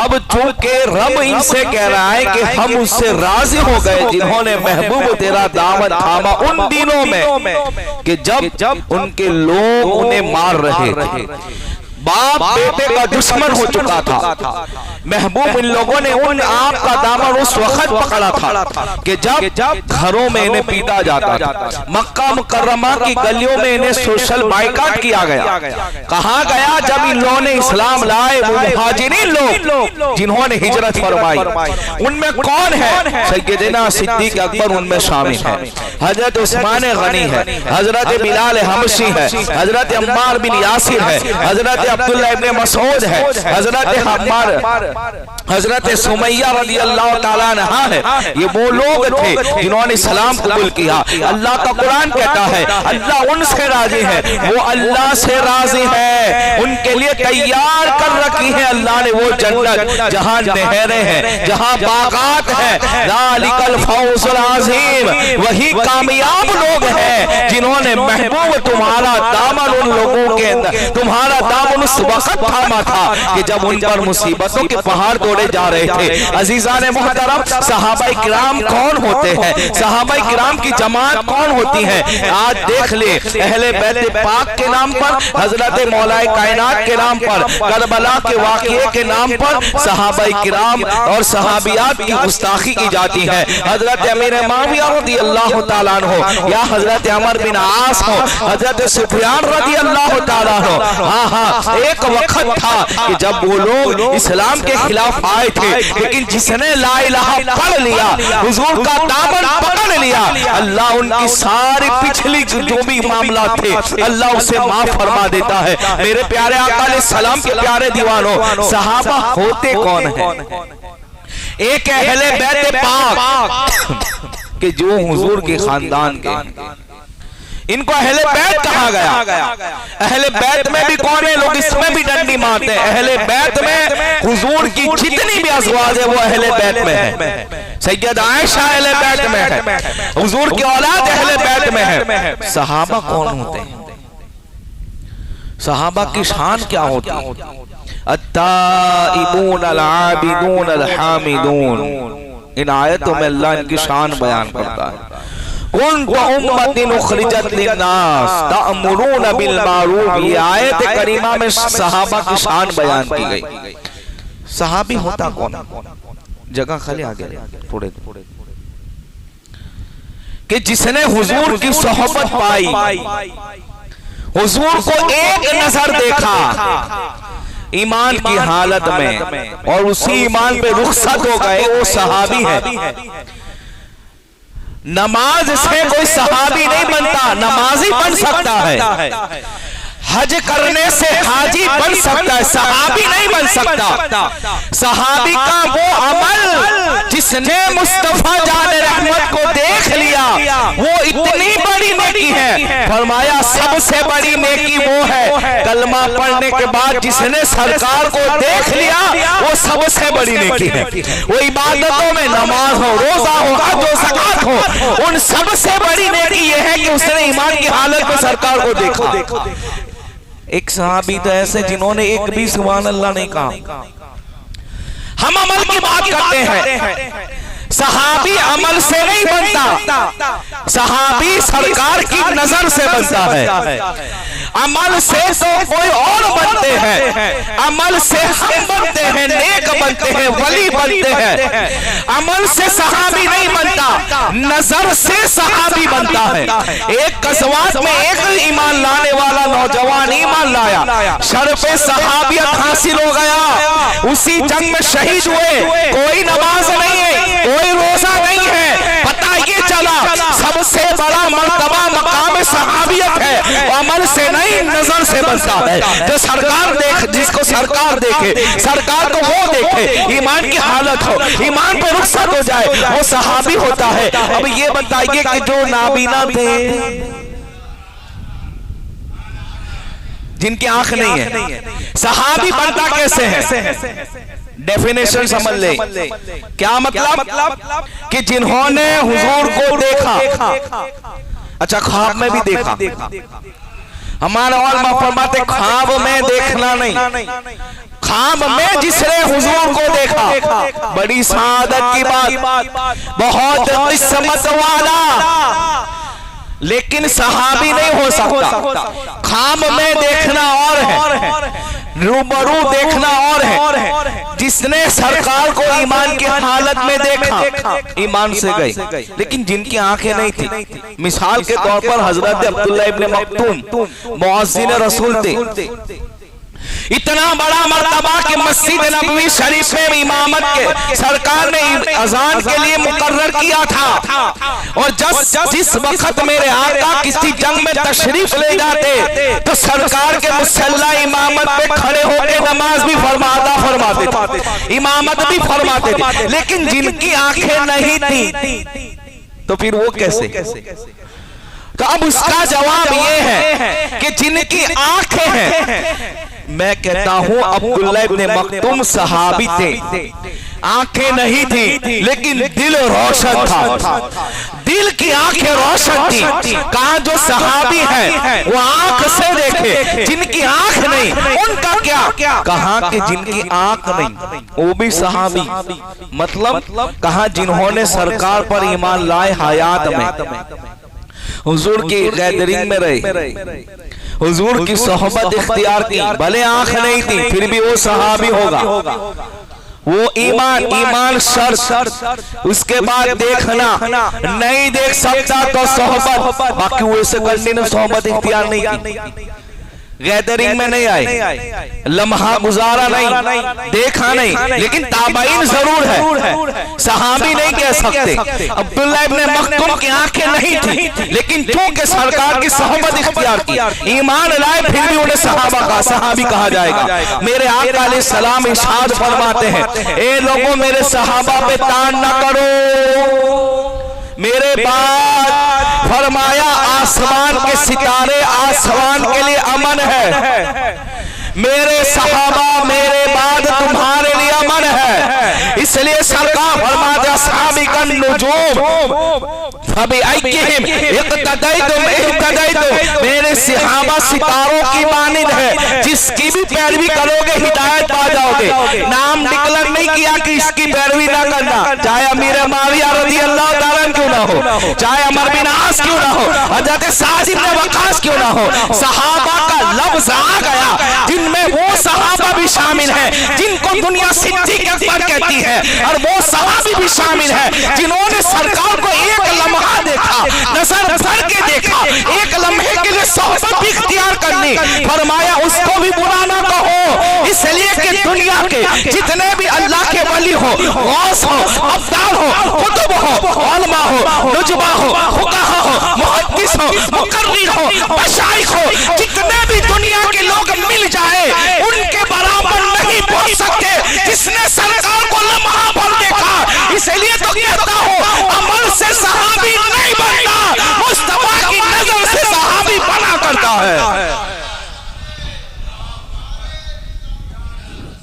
اب چونکہ رب ان سے کہہ رہا ہے کہ ہم اس سے راضی ہو گئے جنہوں نے محبوب تیرا دامن تھاما ان دنوں میں کہ جب ان کے لوگ انہیں مار رہے تھے، باپ بیٹے کا دشمن ہو چکا تھا، محبوب ان لوگوں نے ان آپ کا دامن اس وقت پکڑا تھا کہ جب گھروں میں انہیں پیٹا جاتا تھا، مکہ مکرمہ کی گلیوں میں انہیں سوشل بائیکاٹ کیا گیا۔ کہاں گیا جب ان لوگوں نے اسلام لائے وہ مہاجرین لوگ جنہوں نے ہجرت فرمائی، ان میں کون ہے؟ سیدنا صدیق اکبر ان میں شامل ہے، حضرت عثمان غنی ہے، حضرت بلال حبشی ہے، حضرت عمار بن یاسر ہے، حضرت عبداللہ ابن مسعود ہے، حضرت عمار، حضرت سمیہ رضی اللہ تعالیٰ عنہ ہے۔ یہ وہ لوگ تھے جنہوں نے اسلام قبول کیا۔ اللہ کا قرآن کہتا ہے اللہ ان سے راضی ہے، وہ اللہ سے راضی ہے، ان کے لیے تیار کر رکھی ہے اللہ نے وہ جنت جہاں نہریں ہیں، جہاں باغات ہیں۔ ذالک الفوز العظیم، وہی کامیاب لوگ ہیں جنہوں نے محبوب تمہارا دامن ان لوگوں کے اندر، تمہارا دامن اس وقت تھاما تھا کہ جب ان پر مصیبتوں کے پہاڑ توڑے جا رہے تھے۔ عزیزان محترم، صحابہ کرام کون ہوتے ہیں؟ صحابہ کرام کی جماعت کون ہوتی ہے؟ آج دیکھ لے، اہل بیت پاک کے نام پر، حضرت مولا کائنات کے نام پر، کربلا کے واقعے کے نام پر صحابہ کرام اور صحابیات کی گستاخی کی جاتی ہے۔ حضرت امیر معاویہ رضی اللہ تعالیٰ عنہ یا حضرت عمر بن عاص ہو، حضرت سفیان رضی اللہ تعالیٰ عنہ، ہاں ایک وقت تھا کہ جب وہ لوگ اسلام کے خلاف آئے تھے، لیکن جس نے لا الہ پڑھ لیا، حضور کا دامن پکڑ لیا، اللہ ان کی ساری پچھلی جو بھی معاملات تھے اللہ اسے معاف فرما دیتا ہے۔ میرے پیارے آقا علیہ السلام کے پیارے دیوانوں، صحابہ ہوتے کون ہیں؟ ایک اہل بیت پاک کہ جو حضور کے خاندان کے، ان کو اہل بیت کہا گیا۔ اہل بیت میں بھی کون ہے؟ لوگ اس میں بھی ڈنڈی مارتے ہیں۔ اہل بیت میں حضور کی جتنی بھی ازواج ہے وہ اہل بیت میں ہے۔ سید عائشہ اہل بیت میں ہے، حضور کی اولاد اہل بیت میں ہے۔ صحابہ کون ہوتے ہیں؟ صحابہ کی شان کیا ہوتی ہے؟ التائبون العابدون الحامدون، ان آیتوں میں اللہ ان کی شان بیان کرتا ہے۔ كنت امة اخرجت للناس تأمرون بالمعروف، یہ آیت کریمہ میں صحابہ کی شان بیان کی گئی۔ صحابی ہوتا کون؟ جگہ خالی آگے تھوڑے کہ جس نے حضور کی صحبت پائی، حضور کو ایک نظر دیکھا ایمان کی حالت میں اور اسی ایمان پہ رخصت ہو گئے، وہ صحابی ہے۔ نماز سے کوئی صحابی نہیں بنتا، نمازی بن سکتا ہے۔ حج کرنے سے حاجی بن سکتا ہے، صحابی نہیں بن سکتا۔ صحابی کا وہ عمل جس نے مصطفیٰ جان رحمت کو دیکھ لیا وہ اتنی بڑی نیکی ہے، فرمایا سب سے بڑی نیکی وہ ہے کلمہ پڑھنے کے بعد جس نے سرکار کو دیکھ لیا وہ سب سے بڑی نیکی ہے۔ وہ عبادتوں میں نماز ہو، روزہ ہو، حج و زکات ہو، ان سب سے بڑی نیکی یہ ہے کہ اس نے ایمان کی حالت میں سرکار کو دیکھا۔ ایک صحابی تو ایسے جنہوں نے ایک بھی سبحان اللہ نہیں کہا۔ ہم عمل کی بات کرتے ہیں، صحابی عمل سے نہیں بنتا، صحابی سرکار کی نظر سے بنتا ہے۔ عمل سے تو کوئی اور بنتے ہیں، عمل سے ہم بنتے ہیں، نیک بنتے ہیں، ولی بنتے ہیں۔ عمل سے صحابی نہیں بنتا، نظر سے صحابی بنتا ہے۔ ایک غزوات میں ایک ایمان لانے والا نوجوان ایمان لایا، شرف صحابیت حاصل ہو گیا، اسی جنگ میں شہید ہوئے، کوئی نماز نہیں ہے، کوئی روزہ نہیں ہے، پتہ یہ چلا سب سے بڑا مرتبہ مقام صحابیت ہے، عمل سے نہیں نظر سے بنتا ہے۔ جو سرکار دیکھ، جس کو سرکار دیکھے، سرکار کو وہ دیکھے، ایمان کی حالت ہو، ایمان پہ رخصت ہو جائے، وہ صحابی ہوتا ہے۔ اب یہ بتائیے کہ جو نابینا تھے، جن کی آنکھ نہیں ہے، صحابی بنتا کیسے ہے؟ ڈیفینیشن سمجھ لے، کیا مطلب؟ کہ جنہوں نے حضور کو دیکھا، اچھا خواب میں بھی دیکھا، ہمارا علماء فرماتے خواب میں دیکھنا نہیں، خواب میں جس نے حضور کو دیکھا بڑی سعادت کی بات، بہت قسمت والا، لیکن صحابی نہیں ہو سکتا۔ خواب میں دیکھنا اور ہے، روبرو دیکھنا اور ہے۔ جس نے سرکار کو ایمان کی حالت میں دیکھا ایمان سے گئے، لیکن جن کی آنکھیں نہیں تھی، مثال کے طور پر حضرت عبداللہ ابن مکتوم مؤذن رسول تھے، اتنا بڑا مرتبہ کہ مسجد نبوی شریف میں امامت کے سرکار نے اذان کے لیے مقرر کیا تھا، اور جس وقت میرے آقا کسی جنگ میں تشریف لے جاتے تو سرکار کے مصلی امامت پہ کھڑے ہو کے نماز بھی فرماتے تھے، امامت بھی فرماتے تھے، لیکن جن کی آنکھیں نہیں تھی تو پھر وہ کیسے؟ تو اب اس کا جواب یہ ہے کہ جن کی آنکھیں ہیں، میں کہتا ہوں عبداللہ ابن مکتوم صحابی تھے، آنکھیں نہیں تھی لیکن دل روشن تھا، دل کی آنکھیں روشن تھی۔ کہاں جو صحابی ہیں وہ آنکھ سے دیکھے، جن کی آنکھ نہیں ان کا کیا؟ کہاں کہ جن کی آنکھ نہیں وہ بھی صحابی، مطلب کہاں جنہوں نے سرکار پر ایمان لائے حیات میں، حضور کی گیدرنگ میں رہے، حضور کی صحبت اختیار کی، بھلے آنکھ نہیں تھی پھر بھی وہ صحابی ہوگا۔ وہ ایمان شرط، اس کے بعد دیکھنا، نہیں دیکھ سکتا تو صحبت، باقی وہ اسے کرنے نے صحبت اختیار نہیں کی، گیدرنگ میں نہیں آئے، لمحہ گزارا نہیں، دیکھا نہیں، لیکن تابعین ضرور ہے، صحابی نہیں کہہ سکتے۔ عبداللہ ابن مکتوم کی آنکھیں نہیں تھی لیکن چونکہ سرکار کی صحبت اختیار کی، ایمان لائے، پھر بھی انہیں صحابی کہا جائے گا۔ میرے آقا علیہ السلام ارشاد فرماتے ہیں، اے لوگوں میرے صحابہ پہ تان نہ کرو، میرے بعد فرمایا آسمان کے ستارے آسمان کے لیے امن ہے، میرے صحابہ میرے بعد تمہارے لیے امن ہے۔ اس لیے سرکار فرماتے اصحابک النجوم فبأیہم اقتدیتم، میرے صحابہ ستاروں کی مانند ہے، جس کی بھی پیروی کرو گے ہدایت پا جاؤ گے۔ نام ڈکلر نہیں کیا کہ اس کی پیروی نہ کرنا، چاہے امیر معاویہ رضی اللہ تعالیٰ کیوں نہ ہو، چاہے عمر بن عاص کیوں نہ ہو، حضرت سعد بن وقاص کیوں نہ ہو، صحابہ کا لفظ آ گیا جن میں وہ صحابہ بھی شامل ہیں جن کو دنیا صدیق اکبر کہتی ہے، اور وہ صحابی بھی شامل ہیں جنہوں نے سرکار کو ایک لمحہ دیکھا، نظر بھر کے دیکھا، ایک لمحے کے لیے صحبت بھی اختیار کرنی، فرمایا اس کو بھی برا نہ کہو، اس لیے کہ دنیا کے جتنے بھی اللہ کے ولی ہو، غوث ہو، ابدال ہو، قطب ہو، علماء ہو، نجبہ ہو، فقہا ہو، محدث ہو، مقرر ہو، مشائخ ہو، جتنے بھی دنیا کے لوگ مل جائے ان کے برابر نہیں پہنچ سکتے جس نے سرکار کو لمحہ بھر دیکھا۔ اس لیے تو کہتا ہوں عمل سے صحابی نہیں بنتا، مصطفیٰ کی نظر سے صحابی بنا کرتا ہے۔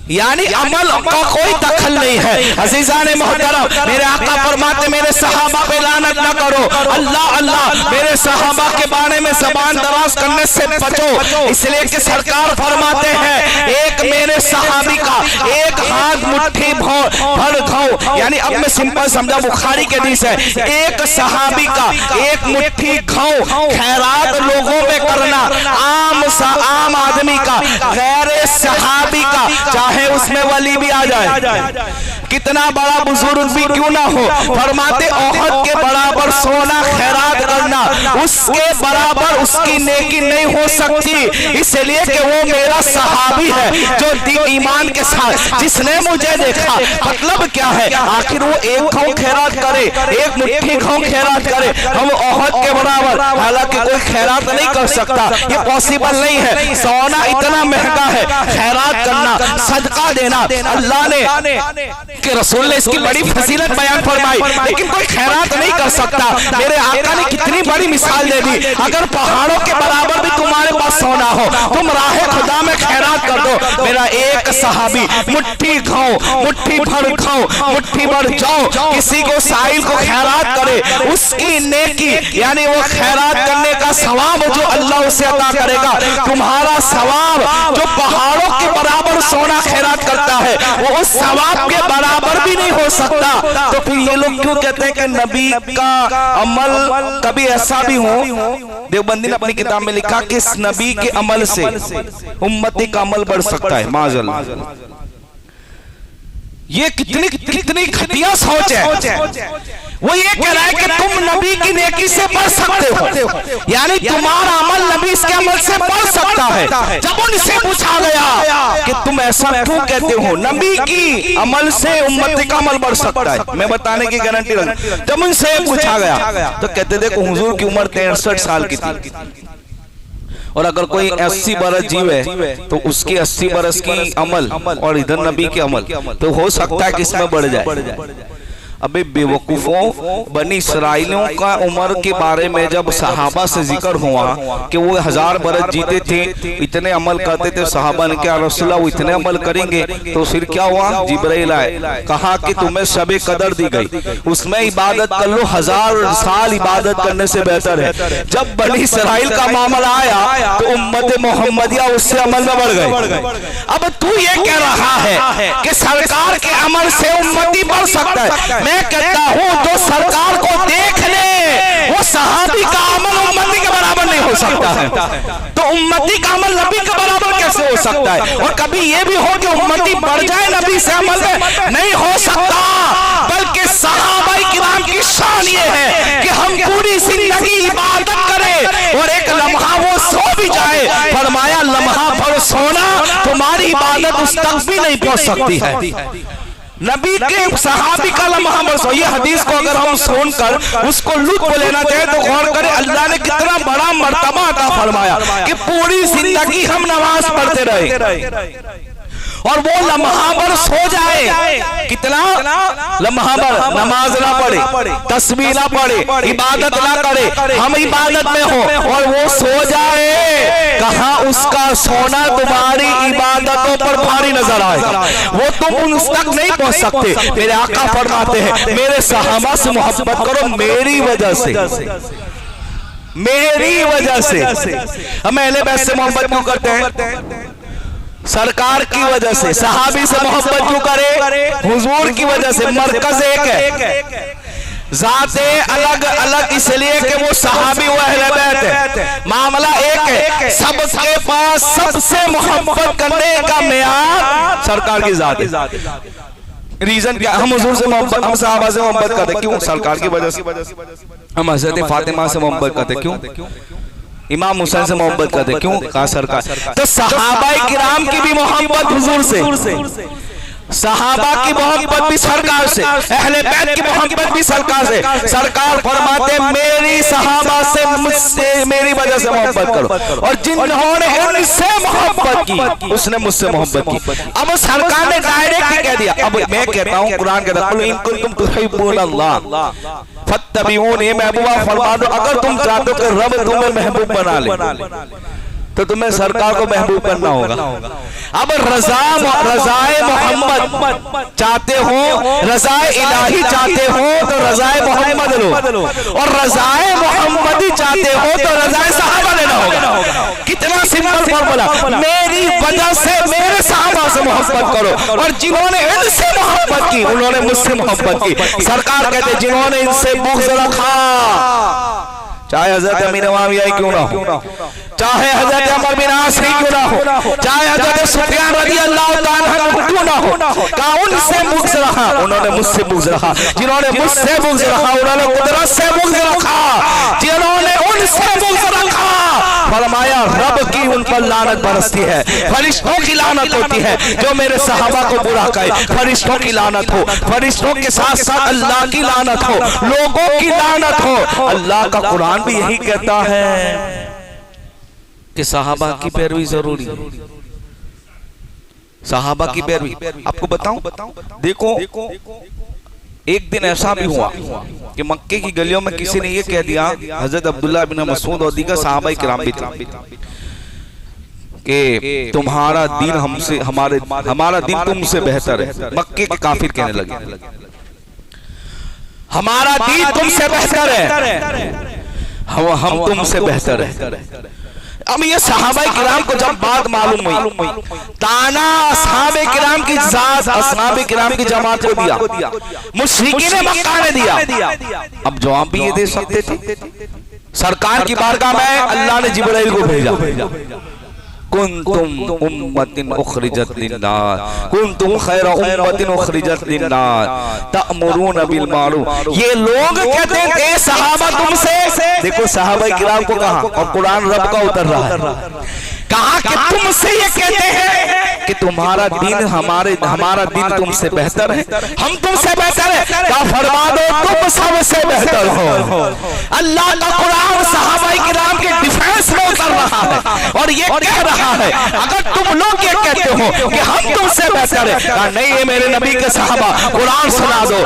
یعنی عمل کا کوئی دخل نہیں ہے۔ عزیزان محترم، میرے آقا فرماتے میرے صحابہ پہ لعنت نہ کرو، اللہ اللہ میرے صحابہ کے بارے میں زبان دراز کرنے سے بچو، اس لیے کہ سرکار فرماتے ہیں ایک میرے صحابی کا ایک ہاتھ مٹھی بھر گھاؤ، یعنی اب میں سمپل سمجھا، بخاری کے حدیث ہے، ایک صحابی کا ایک مٹھی گھاؤ خیرات لوگوں میں کرنا، عام آدمی کا، غیر صحابی کا، چاہے اس میں ولی بھی آ جائے، کتنا بڑا بزرگ بھی کیوں نہ ہو، فرماتے احد کے برابر سونا خیرات کرنا، اس کے برابر اس کی نیکی نہیں ہو سکتی، اس لیے کہ وہ میرا صحابی ہے جو ایمان کے ساتھ جس نے مجھے دیکھا۔ مطلب کیا ہے؟ آخر وہ ایک گھاؤ خیرات کرے، ایک مٹھی گھاؤ خیرات کرے، ہم احد کے برابر، حالانکہ کوئی خیرات نہیں کر سکتا، یہ پاسبل نہیں ہے، سونا اتنا مہنگا ہے، خیرات کرنا، صدقہ دینا، اللہ نے کہ رسول نے اس کی بڑی فضیلت بیان فرمائی، لیکن کوئی خیرات نہیں کر سکتا۔ میرے آقا نے کتنی بڑی مثال دے دی، اگر پہاڑوں کے برابر بھی تمہارے پاس سونا ہو، تم راہ خدا میں خیرات کر دو۔ میرا ایک صحابی مٹھی کھاؤ، مٹھی بھر کھاؤ، مٹھی بھر جاؤ، کسی کو سائل کو خیرات کرے، اس کی نیکی یعنی وہ خیرات کرنے کا ثواب جو اللہ اسے عطا کرے گا، تمہارا ثواب جو پہاڑوں کے برابر سونا خیرات کرتا ہے وہ اس ثواب کے برابر بھی نہیں ہو سکتا۔ تو پھر یہ لوگ کیوں کہتے ہیں کہ نبی کا عمل کبھی ایسا بھی ہو؟ دیوبندی نے اپنی کتاب میں لکھا کہ اس نبی کے عمل سے امتی کا عمل بڑھ سکتا ہے۔ معاذ اللہ، یہ کتنی گھٹیا سوچ ہے۔ وہ یہ کہہ رہا ہے کہ تم نبی کی نیکی سے بڑھ سکتے ہو، یعنی تمہارا عمل نبی اس کے عمل سے بڑھ سکتا ہے۔ جب ان سے پوچھا گیا کہ تم ایسا کیوں کہتے ہو، نبی کی عمل سے امت کا عمل بڑھ سکتا ہے، میں بتانے کی گارنٹی رکھتا ہوں۔ جب ان سے پوچھا گیا تو کہتے تھے کہ حضور کی عمر 63 سال کی تھی، اور اگر کوئی 80 برس جیوے تو اس کی 80 برس کی عمل اور ادھر نبی کی عمل تو ہو سکتا ہے کہ اس میں بڑھ جائے۔ ابھی بے وقوفوں، بنی اسرائیلیوں کا عمر کے بارے میں جب صحابہ سے ذکر ہوا کہ وہ 1000 برس جیتے تھے، اتنے عمل کرتے تھے، صحابہ نے کہا رسول اللہ وہ اتنے عمل کریں گے؟ تو پھر کیا ہوا؟ جبرائیل آئے، کہا کہ تمہیں شب قدر دی گئی، اس میں عبادت کر لو، 1000 سال عبادت کرنے سے بہتر ہے۔ جب بنی اسرائیل کا معاملہ آیا تو امت محمدیہ اس سے عمل میں بڑھ گئے۔ اب تو یہ کہہ رہا ہے کہ سرکار کے عمل سے امتی بڑھ سکتا ہے، میں کہتا ہوں جو سرکار کو دیکھ لے وہ صحابی کا عمل امتی کے برابر نہیں ہو سکتا ہے، تو امتی کا عمل نبی کے برابر کیسے ہو سکتا ہے؟ اور کبھی یہ بھی ہو کہ امتی بڑھ جائے نبی سے عمل میں، نہیں ہو سکتا۔ بلکہ صحابہ کرام کی شان یہ ہے کہ ہم پوری زندگی عبادت کریں اور ایک لمحہ وہ سو بھی جائے، فرمایا لمحہ بھر سونا تمہاری عبادت اس تک بھی نہیں پہنچ سکتی ہے۔ نبی کے صحابی کا لمحہ برسو، یہ حدیث کو اگر ہم سن کر اس کو لطف لینا چاہے تو غور کریں اللہ نے کتنا بڑا مرتبہ عطا فرمایا کہ پوری زندگی ہم نماز پڑھتے رہے اور وہ لمحہ بر سو جائے۔ کتنا لمحہ بر نماز نہ پڑھے، تسبیح نہ پڑھے، عبادت نہ کرے، ہم عبادت میں ہو اور وہ سو جائے، کہاں اس کا سونا تمہاری عبادتوں پر بھاری نظر آئے گا، وہ تم اس تک نہیں پہنچ سکتے۔ میرے آقا فرماتے ہیں میرے صحابہ سے محبت کرو میری وجہ سے، میری وجہ سے۔ ہم اہل بیت سے محبت کیوں کرتے ہیں؟ سرکار کی وجہ سے۔ صحابی سے محبت کیوں کرے؟ حضور کی وجہ سے۔ مرکز ایک ہے، ذات الگ الگ اس لیے کہ وہ صحابی و اہل بیت ہے، معاملہ ایک ہے، سب کے پاس سب سے محبت کرنے کا معیار سرکار کی ذات ہے۔ ریزن کیا؟ ہم حضور سے محبت، ہم صحابہ سے محبت کرتے کیوں؟ سرکار کی وجہ سے۔ ہم حضرت فاطمہ سے محبت کرتے کیوں؟ امام حسین سے محبت کرتے کیوں؟ کہا سرکار۔ تو صحابہ کرام کی بھی محبت حضور سے، صحابہ کی محبت بھی سرکار سے، اہل بیت کی محبت بھی سرکار سے۔ سرکار فرماتے میری صحابہ سے مجھ سے میری وجہ سے محبت کرو، اور جنہوں نے ان سے محبت کی اس نے مجھ سے محبت کی۔ اب سرکار نے ڈائریکٹ کہہ دیا۔ اب میں کہتا ہوں قرآن کہتا ہے قل ان کنتم تحبون اللہ فاتبعونی، محبوبہ فرما دو اگر تم چاہتے ہو کہ رب تمہیں محبوب بنا لے تو تمہیں سرکار کو محبوب کرنا ہوگا۔ اب رضائے محمد چاہتے ہو، رضائے الہی چاہتے ہو تو رضائے محمد لو، اور رضائے محمدی چاہتے ہو تو رضائے صحابہ لینا ہوگا۔ کتنا سمپل فارمولا، میری وجہ سے میرے صحابہ سے محبت کرو، اور جنہوں نے ان سے محبت کی انہوں نے مجھ سے محبت کی۔ سرکار کہتے جنہوں نے ان سے بغض رکھا، چاہے حضرت امیر معاویہ کیوں نہ ہو، چاہے حضرت عمر بن عاص کیوں نہ ہو، چاہے حضرت سفیان رضی اللہ تعالیٰ عنہ کیوں نہ ہو، کہا ان سے بغض رکھا انہوں نے مجھ سے بغض رکھا، جنہوں نے مجھ سے بغض رکھا انہوں نے قدرت سے بغض رکھا، جنہوں نے ان سے بغض رکھا فرمایا رب کی ان پر لعنت برستی ہے، فرشتوں کی لعنت ہوتی ہے، جو میرے صحابہ کو برا کہے فرشتوں کی لعنت ہو، فرشتوں کے ساتھ ساتھ اللہ کی لعنت ہو، لوگوں کی لعنت ہو۔ اللہ کا قرآن بھی یہی کہتا ہے کہ صحابہ کی پیروی ضروری ہے۔ صحابہ کی پیروی. آپ کو بتاؤں, دیکھو ایک دن ایسا بھی ہوا کہ مکے کی گلیوں میں کسی نے یہ کہہ دیا, حضرت عبداللہ بن مسعود اور دیگر صحابہ کرام بھی تھے, کہ تمہارا دین ہم سے, ہمارا دین تم سے بہتر ہے. مکے کے کافر کہنے لگے ہمارا دین تم سے بہتر ہے, ہم تم سے بہتر ہے. اب یہ صحابہ کرام کو جب بات معلوم ہوئی, تانا اصحاب کرام کی ذات, اصحاب کرام کی جماعت کو دیا, مشرکین مکہ نے دیا. اب جواب بھی یہ دے سکتے تھے. سرکار کی بارگاہ میں اللہ نے جبرائیل کو بھیجا, کنتم امت اخرجت للناس, کنتم خیر امت اخرجت للناس تأمرون بالمعروف. یہ لوگ کہتے ہیں صحابہ تم سے, دیکھو صحابہ کرام کو کہا, اور قرآن رب کا اتر رہا ہے, کہا کہ تم سے یہ کہتے ہیں کہ تمہارا دین ہمارا دین تم سے بہتر ہے, ہم تم سے بہتر ہے. کیا فرما دو تم سب سے بہتر ہو. اللہ کا قرآن صحابہ کرام کے ڈیفینس میں اتر رہا ہے اور یہ کہہ رہا ہے اگر تم لوگ یہ کہتے ہو کہ ہم تم سے بہتر ہے, کہا نہیں یہ میرے نبی کے صحابہ, قرآن سنا دو,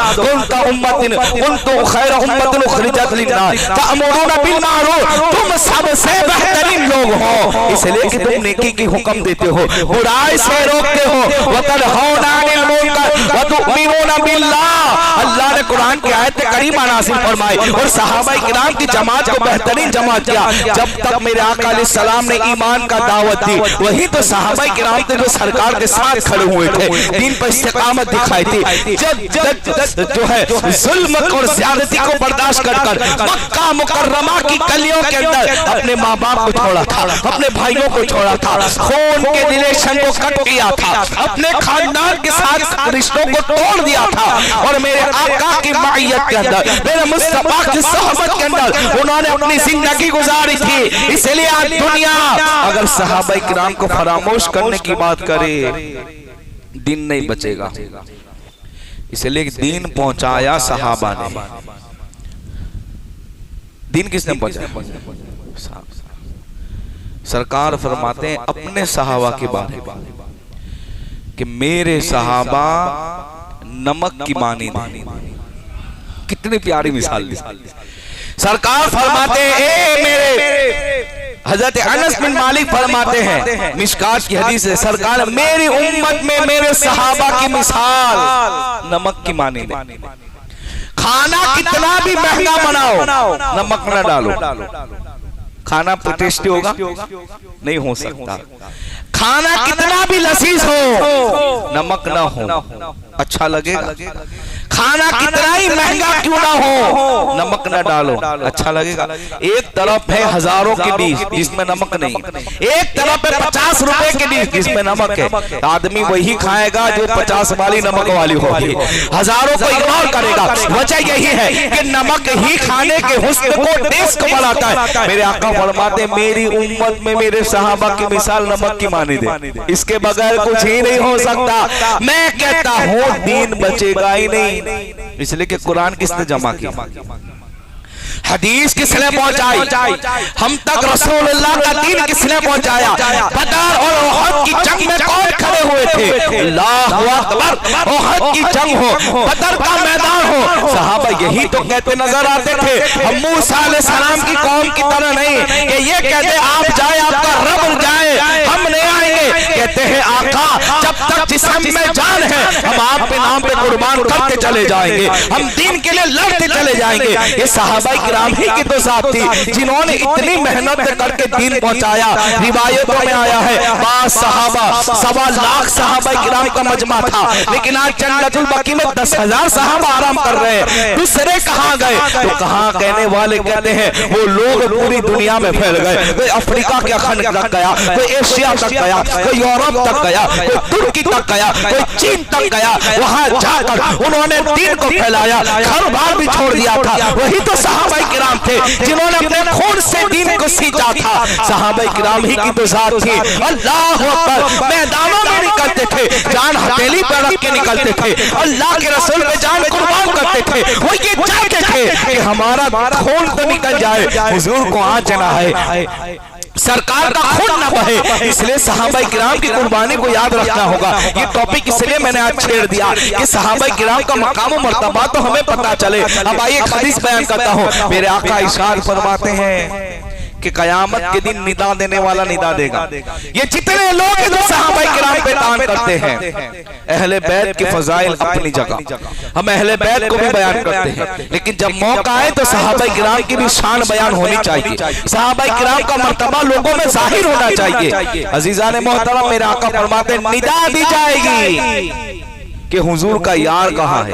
کنتم خیر امت اخرجت للناس تأمرون بالمعروف, تم سب سے بہترین لوگ ہو, اس لیے کہ تم نیکی کی حکم دیتے ہو, برائی سے روکتے ہو, وَتَنْهَوْنَ عَنِ الْمُنْكَرِ وَتُؤْمِنُونَ بِاللَّهِ. اللہ نے قرآن کی آیت کریمہ نازل فرمائی اور صحابہ کرام کی جماعت کو بہترین جماعت کیا. جب تک میرے آقا علیہ السلام نے ایمان کا دعوت دی, وہی تو صحابہ کرام تھے جو سرکار کے ساتھ کھڑے ہوئے تھے, دین پر استقامت دکھائی تھی. جب جو ہے ظلم اور زیادتی کو برداشت کر کر مکہ مکرمہ کی گلیوں کے اندر اپنے ماں باپ کو چھوڑا تھا, اپنے بھائیوں کو چھوڑا تھا, خون کے ریلیشن کو کٹ کیا تھا, اپنے خاندان کے ساتھ رشتوں کو توڑ دیا تھا, اور میرے آقا کی معیت کے اندر, میرے مصطفیٰ کی صحبت کے اندر انہوں نے اپنی زندگی گزاری تھی. اس لیے آج دنیا اگر صحابہ کرام کو فراموش کرنے کی بات کرے, دین نہیں بچے گا. اس لیے دین پہنچایا صحابہ نے. دین کس نے پہنچایا؟ سرکار فرماتے ہیں اپنے صحابہ کے بارے میں کہ میرے صحابہ نمک کی مانی دیں. کتنی پیاری مثال دی. سرکار فرماتے ہیں اے میرے, حضرت انس بن مالک فرماتے ہیں, مشکات کی حدیث ہے, سرکار میری امت میں میرے صحابہ کی مثال نمک کی مانی دیں. کھانا کتنا بھی مہنگا بناؤ, نمک نہ ڈالو. کھانا ٹیسٹی ہوگا نہیں ہو سکتا. کھانا کتنا بھی لذیذ ہو, نمک نہ ہو اچھا لگے گا. کھانا کتنا ہی مہنگا کیوں نہ ہو, نمک نہ ڈالو اچھا لگے گا. ایک طرف ہے ہزاروں کی ڈش جس میں نمک نہیں, ایک طرف ہے 50 روپے کی ڈش جس میں نمک ہے. آدمی وہی کھائے گا جو 50 والی نمک والی ہوگی, ہزاروں کو اگنور کرے گا. وجہ یہی ہے کہ نمک ہی کھانے کے حسن کو, ٹیسٹ کو بڑھاتا ہے. میرے آقا فرماتے ہیں میری امت میں میرے صحابہ کی مثال نمک کی مانی دے, اس کے بغیر کچھ ہی نہیں ہو سکتا. میں کہتا ہوں دین بچے گا ہی نہیں. اس لئے کہ قرآن کس نے جمع کیا, حدیث کس نے پہنچائی, ہم تک رسول اللہ کا دین کس نے پہنچایا. بدر اور احد کی جنگ میں کون کھڑے ہوئے تھے, اللہ اکبر. احد کی جنگ ہو, بدر کا میدان ہو, صحابہ یہی تو کہتے نظر آتے تھے. ہم موسیٰ علیہ السلام کی قوم کی طرح نہیں کہ یہ کہتے آپ جائے آپ کا رب جائے, ہم نہیں آئیں گے. کہتے ہیں آقا جب تک جسم میں جان ہے ہم آپ کے نام پہ قربان کرتے چلے جائیں گے, ہم دین کے لیے لڑتے چلے جائیں گے. یہ صحابہ کرام ہی کی تو ذات تھی جنہوں نے اتنی محنت کر کے دین پہنچایا. روایتوں میں آیا ہے 22 صحابہ, 1.25 لاکھ صحابہ کرام کا مجمع تھا, لیکن آج جنت البقیع میں 10,000 صحابہ آرام کر رہے ہیں. دوسرے کہاں گئے تو کہاں کہنے والے کہتے ہیں وہ لوگ پوری دنیا میں پھیل گئے. کوئی افریقہ کے خانہ تک گیا, کوئی ایشیا تک گیا, کوئی یورپ تک گیا, کوئی ترکی تک گیا, کوئی چین تک گیا. وہاں جا کر انہوں نے دین کو پھیلایا, گھر بار بھی چھوڑ دیا تھا. وہی تو صحابہ کرام تھے جنہوں نے اپنے خون سے دین کو سینچا تھا. صحابہ کرام ہی کی تو ذات تھی. اللہ اکبر. میدانوں میں نکلتے تھے, جان ہتھیلی پر رکھ کے نکلتے تھے, اللہ کے رسول پہ جان قربان کرتے تھے. وہ یہ چاہتے تھے کہ ہمارا خون تو نکل جائے, حضور کو آنچ نہ ہے. سرکار کا خون نہ بہے، اس لیے صحابہ کرام کی قربانی کو یاد رکھنا ہوگا۔ یہ ٹاپک اس لیے میں نے آج چھیڑ دیا کہ صحابہ کرام کا مقام و مرتبہ تو ہمیں پتہ چلے۔ اب آئیے ایک حدیث بیان کرتا ہوں۔ میرے آقا ارشاد فرماتے ہیں کہ قیامت کے دن ندا دینے والا ندا دے گا۔ یہ جتنے لوگ ہیں جو صحابہ کرام پہ تان کرتے ہیں، اہل بیت کی فضائل اپنی جگہ، ہم اہل بیت کو بھی بیان کرتے ہیں، لیکن جب موقع آئے تو صحابہ کرام کی بھی شان بیان ہونی چاہیے، صحابہ کرام کا مرتبہ لوگوں میں ظاہر ہونا چاہیے۔ عزیزان محترم، میرے آقا فرماتے ہیں ندا دی جائے گی کہ حضور کا یار کہاں ہے؟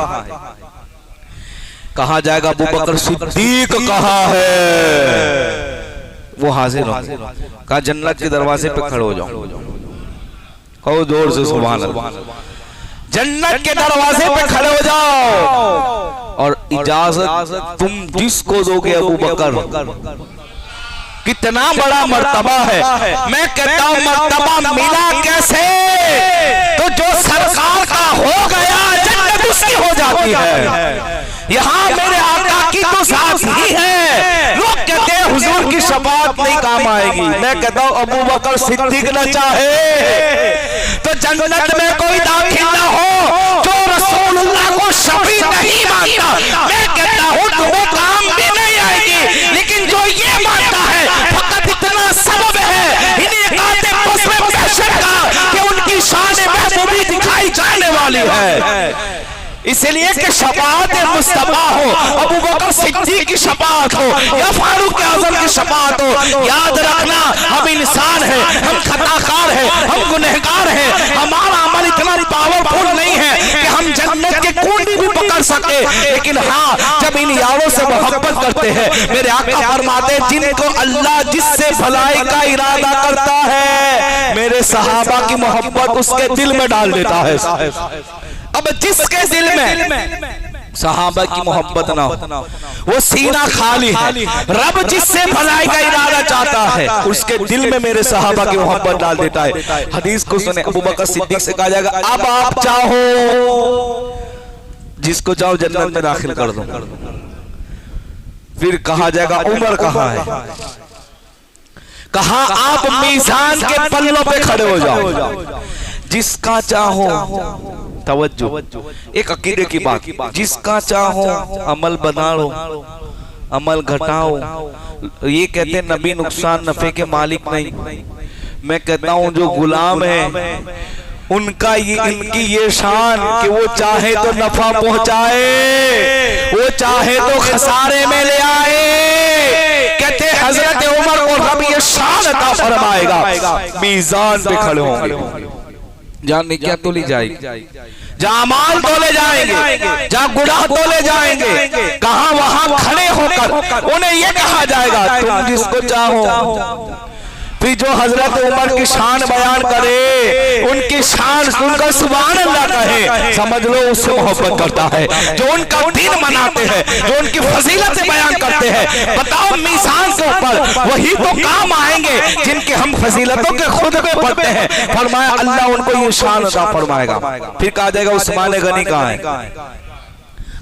کہا جائے گا ابو بکر صدیق کہاں ہے؟ وہ حاضر ہو، کہا جنت کے دروازے پہ کھڑے ہو جاؤ، کہو زور سے سبحان اللہ، جنت کے دروازے پہ کھڑے ہو جاؤ اور اجازت تم جس کو دو گے ابو بکر۔ کتنا بڑا مرتبہ ہے، میں کہتا ہوں مرتبہ ملا کیسے؟ تو جو سرکار کا ہو گیا جنت اس کی ہو جاتی ہے۔ یہاں میرے آقا کی تو ذات ہی ہے، لوگ کہتے ہیں حضور کی شفاعت نہیں کام آئے گی، میں کہتا ہوں ابو بکر صدیق نہ چاہے تو جنت میں کوئی داخل نہ ہو جو رسول اللہ کو شفیع نہیں مانتا، میں کہتا ہوں تمہیں کام بھی نہیں آئے گی، لیکن جو یہ مانتا ہے فقط اتنا سبب ہے انہیں قاطع بسم بحشر کا کہ ان کی شان محبوبی دکھائی جانے والی ہے۔ اس لیے کہ شفاعت مصطفیٰ ہو، ابو بکر صدیق کی شفاعت ہو یا فاروق اعظم کی شفاعت ہو، یاد رکھنا ہم انسان ہیں، ہم خطاکار ہیں، ہم گنہگار ہیں، ہمارا عمل اتنا پاورفل نہیں ہے کہ ہم جنت کے کنڈی بھی پکڑ سکے، لیکن ہاں جب ان یاروں سے محبت کرتے ہیں، میرے آقا فرماتے ہیں جن کو اللہ جس سے بھلائی کا ارادہ کرتا ہے میرے صحابہ کی محبت اس کے دل میں ڈال دیتا ہے۔ اب جس کے دل میں صحابہ کی محبت نہ ہو وہ سینہ خالی ہے، رب جس سے بھلائی کا ارادہ چاہتا ہے اس کے دل میں میرے صحابہ کی محبت ڈال دیتا ہے۔ حدیث کو سنیں، ابو بکر صدیق سے کہا جائے گا اب آپ چاہو جس کو چاہو جنت میں داخل کر دو۔ پھر کہا جائے گا عمر کہاں ہے؟ کہا آپ میزان کے پلوں پہ کھڑے ہو جاؤ، جس کا چاہو توجہ، ایک عقیدے کی بات، جس کا چاہو عمل بنا لو، عمل گھٹاؤ۔ یہ کہتے ہیں نبی نقصان نفع کے مالک نہیں، میں کہتا ہوں جو غلام ہیں ان کی یہ شان کہ وہ چاہے تو نفع پہنچائے، وہ چاہے تو خسارے میں لے آئے۔ کہتے حضرت عمر کو رب یہ شان عطا فرمائے گا، میزان پہ کھڑے ہوں گے، جاننے کیا تولی جائے گی، جہاں اعمال تولے جائیں گے، جہاں گناہ تولے جائیں گے، کہاں وہاں کھڑے ہو کر انہیں یہ کہا جائے گا تم جس کو چاہو۔ پھر جو حضرت عمر کی شان بیان کرے، ان کی شان سن کر سبحان اللہ کہے، سمجھ لو اس سے محبت کرتا ہے۔ جو ان کا دین مناتے ہیں، جو ان کی فضیلت بیان کرتے ہیں، بتاؤ میزان کے اوپر وہی تو کام آئیں گے جن کے ہم فضیلتوں کے خطبے پڑھتے ہیں۔ فرمایا اللہ ان کو یہ شان عطا فرمائے گا۔ پھر کہا جائے گا عثمان غنی کہاں ہے؟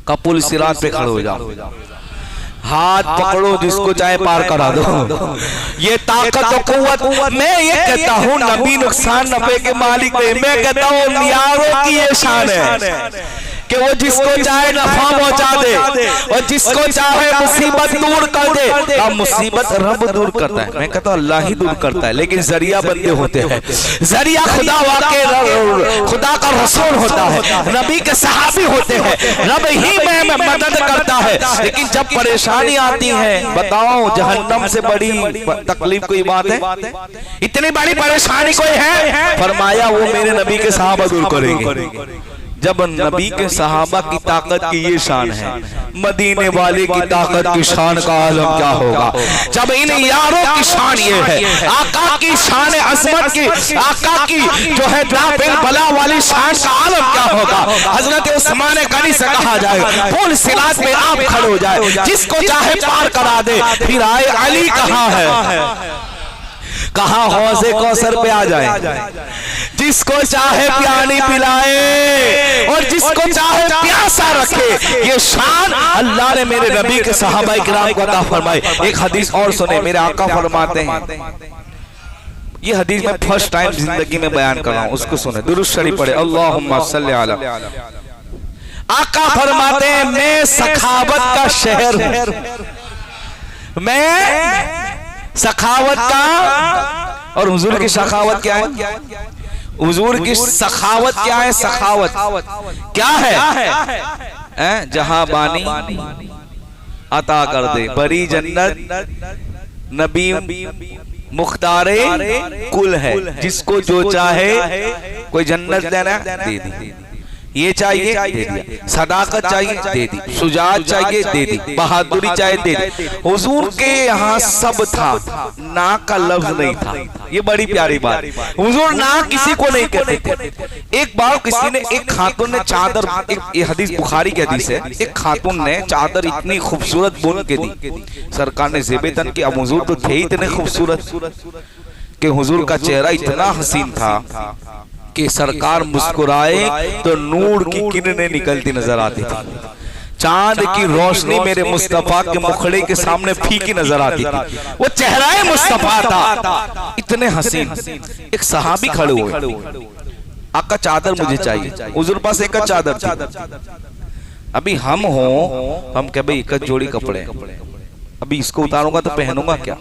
کپل صراط پہ کھڑے ہو جاؤ، ہاتھ پکڑو جس کو چاہے پار کرا دو۔ یہ طاقت و قوت، میں یہ کہتا ہوں نبی نقصان نفع کے مالک نہیں، میں کہتا ہوں یاروں کی یہ شان ہے کہ وہ جس کو چاہے نفع پہنچا دے اور جس کو چاہے مصیبت دور کر دے۔ اب مصیبت رب دور کرتا ہے، میں کہتا ہوں اللہ ہی دور کرتا ہے، لیکن ذریعہ بندے ہوتے ہیں۔ ذریعہ خدا واقع خدا کا رسول ہوتا ہے، نبی کے صحابی ہوتے ہیں، رب ہی میں مدد کرتا ہے۔ لیکن جب پریشانی آتی ہے، بتاؤ جہنم سے بڑی تکلیف کوئی بات ہے؟ اتنی بڑی پریشانی کوئی ہے؟ فرمایا وہ میرے نبی کے صحابہ دور کریں گے۔ جب نبی کے صحابہ کی طاقت کی یہ شان ہے، مدینے والے کی طاقت کی شان کا عالم کیا ہوگا؟ جب ان یاروں کی شان یہ ہے، آقا کی شان عظمت کی، آقا کی جو ہے دافع بلا والی شان کا عالم کیا ہوگا؟ حضرت عثمان غنی سے کہا جائے پل صراط میں آپ کھڑے ہو جائے، جس کو چاہے پار کرا دے۔ پھر آئے علی کہاں ہے؟ کہاں حوض کوثر پہ آ جائے، جس کو چاہے پیانی پلائے اور جس کو چاہے پیاسا رکھے۔ یہ شان اللہ نے میرے نبی کے صحابہ کرام کو عطا فرمائی۔ ایک حدیث اور سنے، میرے آقا فرماتے ہیں یہ حدیث میں فرسٹ ٹائم زندگی میں بیان کر رہا ہوں، اس کو سنیں، درود شریف پڑھے، اللہم صلی علی۔ آقا فرماتے ہیں میں سخاوت کا شہر ہوں، میں سخاوت کا، اور حضور کی سخاوت کیا ہے؟ حضور کی سخاوت کیا ہے؟ سخاوت کیا ہے؟ جہاں بانی عطا کر دے، بری جنت نبی مختار کل ہے، جس کو جو چاہے کوئی جنت دینا دے دی، یہ چاہیے دے دیا، صداقت چاہیے دے دی، شجاعت چاہیے دے دی، بہادری چاہیے دے دی۔ حضور کے یہاں سب تھا، نا کا لفظ نہیں تھا، یہ بڑی پیاری بات۔ حضور نا کسی کو نہیں کہتے تھے۔ ایک بار کسی نے، ایک خاتون نے چادر، یہ حدیث بخاری کی حدیث ہے، ایک خاتون نے چادر اتنی خوبصورت بن کے دی، سرکار نے زیب تن کی، اب حضور تو تھے اتنے خوبصورت کہ حضور کا چہرہ اتنا حسین تھا کہ سرکار مسکرائے تو نور کی کرنیں نکلتی نظر آتی تھی، چاند کی روشنی میرے مصطفیٰ کے مکھڑے کے سامنے پھیکی نظر آتی تھی، وہ چہرہ مصطفیٰ تھا، اتنے حسین۔ ایک صحابی کھڑے ہوئے، آقا چادر مجھے چاہیے، حضور پاس ایک چادر تھی۔ ابھی ہم ہوں، ہم کہ بھئی ایک جوڑی کپڑے، ابھی اس کو اتاروں گا تو پہنوں گا کیا؟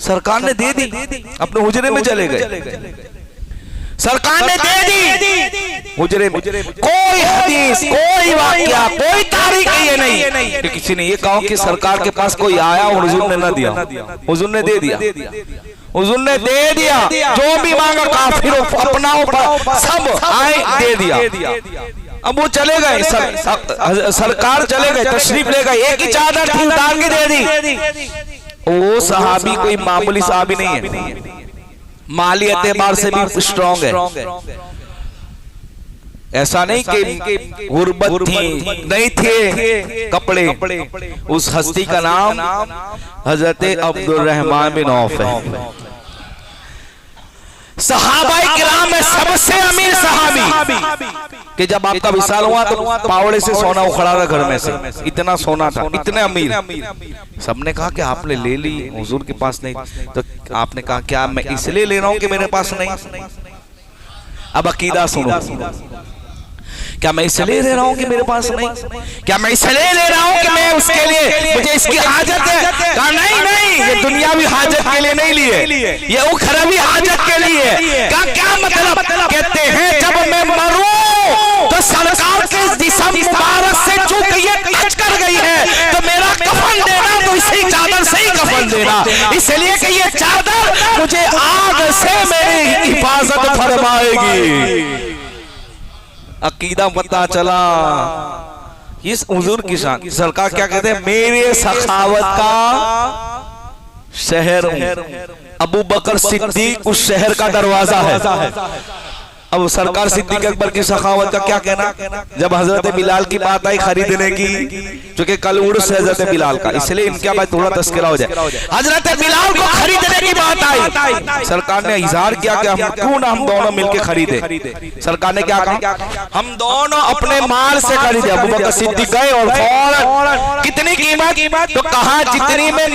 سرکار نے دے دی، اپنے حجرے میں چلے گئے، سرکار نے دے دی حجرے میں، کوئی حدیث، کوئی واقعہ، کوئی تاریخ یہ نہیں کہ کسی نے یہ کہا کہ سرکار کے پاس کوئی آیا اور حضور نے نہ دیا، حضور نے دے دیا، حضور نے دے دیا، جو بھی مانگا کافروں اپناؤں سب آئے دے دیا۔ اب وہ چلے گئے، سرکار چلے گئے، تشریف لے گئے، ایک ہی چادر تھی اتار کے دے دی۔ وہ صحابی کوئی معمولی صحابی نہیں ہے، مالی اعتبار سے بھی سٹرونگ ہے، ایسا نہیں کہ غربت تھی، نہیں تھے کپڑے۔ اس ہستی کا نام حضرت عبد الرحمن بن عوف ہے، صحابہ کرام میں سب سے امیر صحابی، کہ جب آپ کا وصال ہوا تو پاوڑے سے سونا اکھڑا رہا گھر میں سے، اتنا سونا تھا، اتنے امیر۔ سب نے کہا کہ آپ نے لے لی، حضور کے پاس نہیں، تو آپ نے کہا کیا میں اس لیے لے رہا ہوں کہ میرے پاس نہیں؟ اب عقیدہ سنو، کیا میں اس لیے لے رہا ہوں کہ میرے پاس نہیں؟ کیا میں اس لیے لے رہا ہوں کہ میں اس کے لیے، مجھے اس کی حاجت ہے؟ کہا نہیں، یہ دنیاوی حاجت کے لیے نہیں لیے، یہ اخروی حاجت کے لیے۔ کہا کیا مطلب؟ کہتے ہیں جب میں مروں تو سرکار کے جسم مبارک سے چونکہ یہ ٹچ کر گئی ہے تو میرا کفن دینا تو اسی چادر سے ہی کفن دینا، اس لیے کہ یہ چادر مجھے آگ سے میری حفاظت فرمائے گی۔ عقیدہ پتہ چلا، اس حضور کی شان۔ سرکار کیا کہتے ہیں؟ میرے سخاوت کا شہر ہوں، ابو بکر صدیق اس شہر کا دروازہ ہے۔ اب سرکار صدیق اکبر کی سخاوت کا کیا کہنا؟ جب حضرت بلال کی بات آئی خریدنے کی، چونکہ کل عرس ہے حضرت بلال کا، اس لئے ان کے بعد تھوڑا تذکرہ ہو جائے، حضرت بلال کو خریدنے کی بات آئی، سرکار نے اظہار کیا کہ کیوں نہ ہم دونوں مل کے خریدے۔ سرکار نے کیا کہا؟ ہم دونوں اپنے مال سے خریدے۔ ابو بکر صدیق گئے اور فوراً کتنی قیمت؟ تو کہا جتنی میں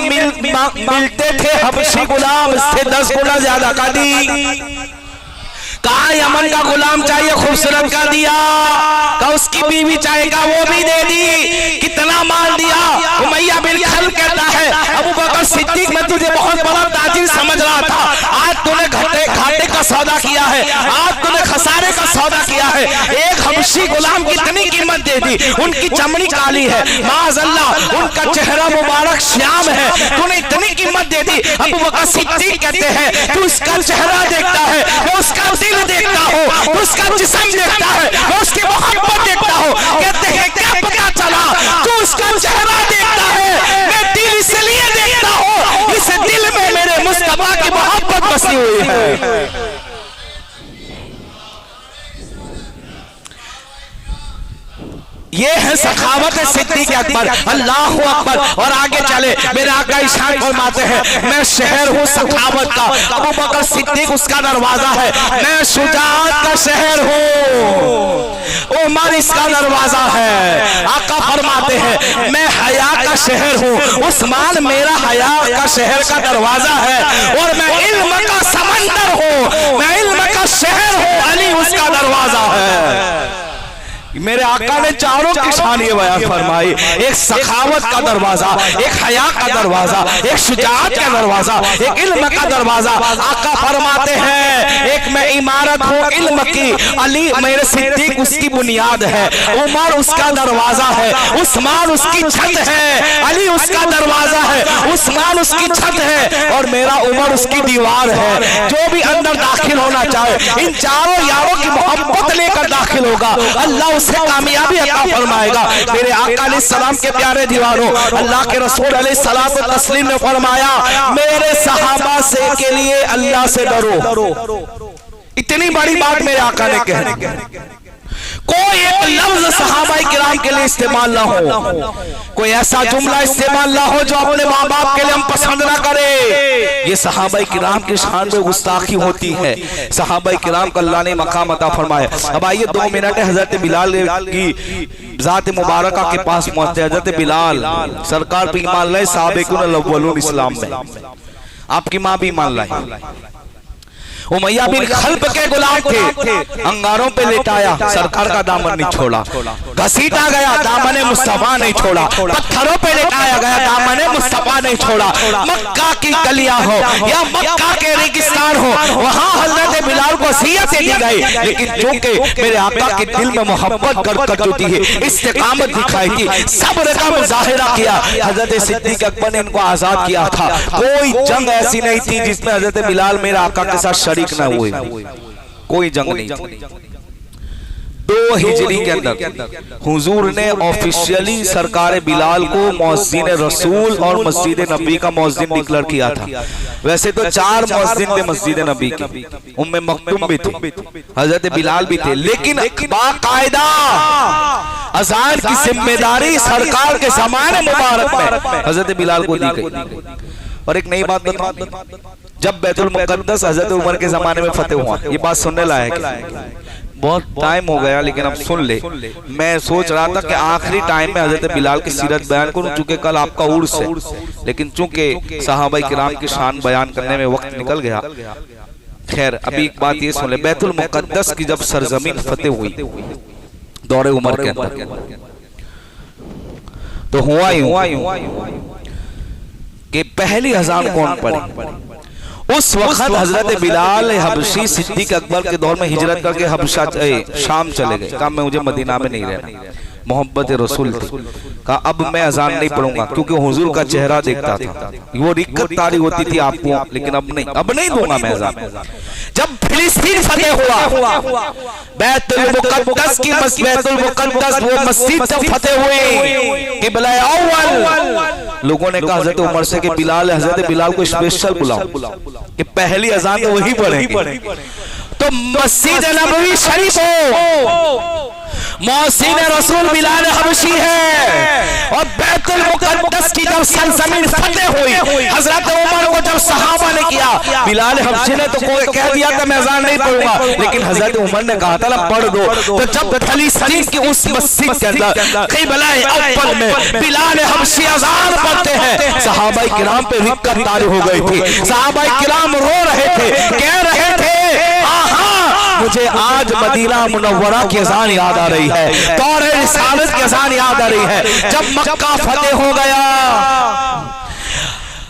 ملتے تھے حبشی غلام سے 10 گنا زیادہ کا دی۔ کہا یمن کا غلام چاہیے، خوبصورت کا دیا، کہا اس کی بیوی چاہے گا وہ بھی دے دی۔ کتنا مال دیا؟ امیہ بن خلف کہتا ہے ابو بکر صدیق میں تجھے بہت بڑا تاجر سمجھ رہا تھا، آج تو نے گھاٹے کا سودا کیا ہے، آج تو نے خسارے کا سودا کیا ہے۔ ایک حبشی غلام کی اتنی قیمت دے دی، ان کی چمڑی کالی ہے، معاذ اللہ ان کا چہرہ مبارک شیام ہے، تو نے اتنی قیمت دے دی۔ ابو بکر صدیق کہتے ہیں تو اس کا چہرہ دیکھتا ہے، میں اس کا دل دیکھتا ہوں، اس کا جسم دیکھتا ہے، میں اس کی محبت دیکھتا ہوں۔ کہتے ہیں کیا پتا چلا؟ تو اس کا چہرہ دیکھتا ہے، میں دل اس لیے دیکھتا ہوں، اس دل میں میرے مصطفیٰ کی محبت بسی ہوئی ہے۔ یہ ہے سخاوت صدیق اکبر، اللہ اکبر۔ اور آگے چلے میرے آقا ارشاد فرماتے ہیں میں شہر ہوں سخاوت کا، ابو بکر صدیق اس کا دروازہ ہے، میں شجاعت کا شہر ہوں، عمر اس کا دروازہ ہے۔ آقا فرماتے ہیں میں حیا کا شہر ہوں، عثمان میرا حیا کا شہر کا دروازہ ہے، اور میں علم کا سمندر ہوں، میں علم کا شہر ہوں، علی اس کا دروازہ ہے۔ میرے آقا نے چاروں کی شان یہ بیان فرمائی، ایک سخاوت کا دروازہ، ایک حیا کا دروازہ، ایک شجاعت کا دروازہ، ایک علم کا دروازہ۔ آقا فرماتے ہیں ایک میں عمارت ہوں علم کی، علی میرے صدیق اس کی بنیاد ہے، عمر اس کا دروازہ ہے، عثمان اس کی چھت ہے، علی اس کا دروازہ ہے، عثمان اس کی چھت ہے، اور میرا عمر اس کی دیوار ہے۔ جو بھی اندر داخل ہونا چاہے ان چاروں یاروں کی محبت لے کر داخل ہوگا، اللہ سے کامیابی عطا فرمائے گا۔ میرے آقا علیہ السلام کے پیارے دیوانوں، اللہ کے رسول علیہ السلام تسلیم نے فرمایا میرے صحابہ سے کے لیے اللہ سے ڈرو۔ اتنی بڑی بات میرے آقا نے کہی، کوئی ایک لفظ صحابہ کرام کے لیے استعمال نہ ہو، کوئی ایسا جملہ استعمال نہ ہو جو اپنے ماں باپ کے لیے ہم پسند نہ کرے۔ یہ صحابہ کرام کی شان میں گستاخی ہوتی ہے، صحابہ کرام کا اللہ نے مقام عطا فرمایا۔ اب آئیے 2 منٹ حضرت بلال کی ذات مبارکہ کے پاس پہنچتے ہیں۔ حضرت بلال سرکار پہ ایمان لائے، سابقون الاولون اسلام میں، آپ کی ماں بھی ایمان لائی۔ امیہ بن خلف کے غلام تھے، انگاروں پہ لٹایا، سرکار کا دامن نہیں چھوڑا، گھسیٹا گیا دامن مصطفیٰ نہیں چھوڑا، پتھروں پہ لٹایا گیا دامن مصطفیٰ نہیں چھوڑا۔ مکہ کی گلیاں ہو یا مکہ کے ریگستان ہو، وہاں حضرت بلال کو وصیتیں دی گئی، لیکن چونکہ میرے آقا کے دل میں محبت کر چکی ہے، استقامت دکھائی تھی، صبر کا مظاہرہ کیا۔ حضرت صدیق اکبر نے ان کو آزاد کیا تھا۔ کوئی جنگ ایسی نہیں تھی جس میں حضرت بلال میرے آقا کے ساتھ شریک نہ ہوئے، کوئی جنگ نہیں تھی۔ 2 ہجری کے اندر حضور نے آفیشیلی سرکار بلال کو مؤذن رسول اور مسجد نبی کا مؤذن ڈکلیئر کیا تھا۔ ویسے تو 4 مؤذن تھے مسجد نبی کی، ام مکتوم بھی تھی، حضرت بلال بھی تھے، لیکن باقاعدہ اذان کی ذمہ داری سرکار کے زمانے مبارک میں حضرت بلال کو دی گئی۔ اور ایک نئی بات بتاؤں، جب بیت المقدس حضرت عمر کے زمانے میں فتح ہوا، یہ بات سننے لائق ہے، بہت ٹائم ہو گیا لیکن اب سن لے۔ میں سوچ رہا تھا کہ آخری ٹائم میں حضرت بلال کی سیرت بیان کروں، چونکہ کل آپ کا عرس ہے، لیکن چونکہ صحابہ کرام کی شان بیان کرنے میں وقت نکل گیا۔ خیر ابھی ایک بات یہ سن لے، بیت المقدس کی جب سرزمین فتح ہوئی دور عمر کے اندر، تو ہوا یوں کہ پہلی اذان کون پڑھی؟ اس وقت حضرت بلال حبشی صدیق اکبر کے دور میں ہجرت کر کے حبشہ شام چلے گئے، کہا میں مجھے مدینہ میں نہیں رہنا، محبت رسول تھی، کہا اب میں اذان نہیں پڑھوں گا کیونکہ حضور کا چہرہ دیکھتا تھا، وہ رکت تاری ہوتی تھی آپ کو، لیکن اب نہیں دوں گا میں اذان۔ جب فلسطین فتح ہوا، بیت المقدس کی بیت المقدس وہ مسجد جب فتح ہوئی، قبلہ اول، لوگوں نے کہا حضرت عمر سے کہ بلال حضرت بلال کو اسپیشل بلاؤ کہ پہلی اذان تو وہی پڑھیں گے۔ تو مسجد نبوی شریف ہو، مؤذن رسول بلال حبشی ہے، اور بیت المقدس کی جب سرزمین فتح ہوئی، حضرت عمر کو جب صحابہ نے کیا، بلال حبشی نے تو کوئی کہہ دیا تھا میں اذان نہیں پڑھوں گا، لیکن حضرت عمر نے کہا تھا پڑھ دو۔ تو جب فلسطین کی اس مسجد کے اندر قبلہ اول میں بلال حبشی اذان پڑھتے ہیں، صحابہ کرام پہ رکت طاری ہو گئی تھی، صحابہ کرام رو رہے تھے، کہہ رہے تھے مجھے آج مدینہ منورہ کی اذان یاد آ رہی ہے، دور رسالت کی اذان یاد آ رہی ہے۔ جب مکہ فتح ہو گیا،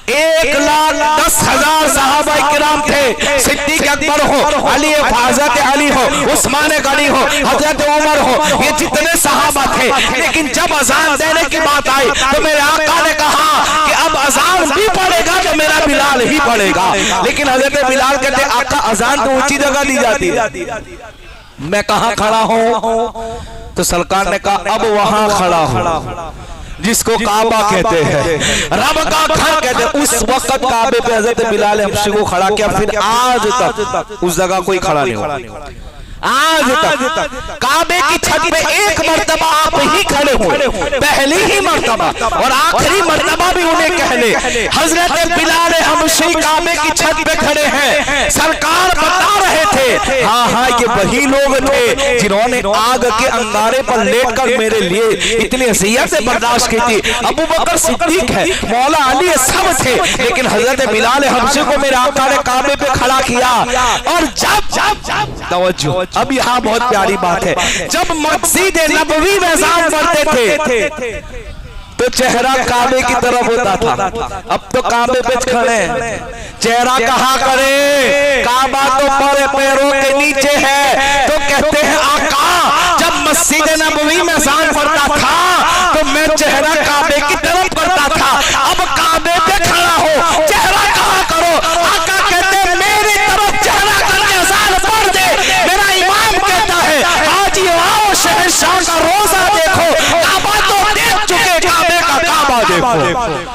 1,10,000 صحابہ کرام تھے، صدیق اکبر ہو، علی حضرت علی ہو، عثمان غنی ہو، حضرت عمر ہو، یہ جتنے صحابہ تھے، لیکن جب اذان دینے کی بات آئی تو میرے آقا نے کہا کہ اب اذان بھی پڑھے گا تو میرا بلال ہی پڑھے گا، لیکن حضرت بلال کہتے آقا اذان تو اونچی جگہ دی جاتی ہے، میں کہاں کھڑا ہوں؟ تو سرکار نے کہا اب وہاں کھڑا ہوں جس کو کعبہ کہتے ہیں، رب کا گھر کہتے ہیں۔ اس وقت کعبے پہ حضرت بلال حبشی کو کھڑا کیا، پھر آج تک اس جگہ کوئی کھڑا نہیں ہوا۔ آج تک کعبے کی چھت پہ ایک مرتبہ آپ ہی کھڑے ہوئے، پہلی ہی مرتبہ اور آخری مرتبہ بھی انہیں کہہ لے، حضرت بلال حبشی کعبے کی چھت پہ کھڑے ہیں، سرکار بتا رہے تھے ہاں ہاں یہ وہی لوگ تھے جنہوں نے آگ کے انگارے پر لیٹ کر میرے لیے اتنی اذیتیں برداشت کی تھی۔ ابو بکر صدیق ہے، مولا علی سب تھے، لیکن حضرت بلال حبشی کو میرے آقا نے کعبے پہ کھڑا کیا، اور جب توجہ اب یہاں بہت پیاری بات ہے، جب مسجد نبوی میں اذان پڑھتے تھے تو چہرہ کعبے کی طرف ہوتا تھا، اب تو کعبے پہ کھڑے ہیں، چہرہ کہاں کرے، کعبہ تو پیروں کے نیچے ہے، تو کہتے ہیں آقا جب مسجد نبوی میں اذان پڑھتا تھا تو میں چہرہ کعبے کی طرف کرتا تھا، اب کعبے پہ کھڑا ہو چہرہ کہاں کرو، آقا کہتے ہیں میری طرف چہرہ کر کے اذان پڑھ دے، میرا امام کہتا ہے آج یہ آؤ شہنشاہ کا روزہ دیکھو، کعبہ تو دیکھ چکے، کعبے کا کعبہ دیکھو۔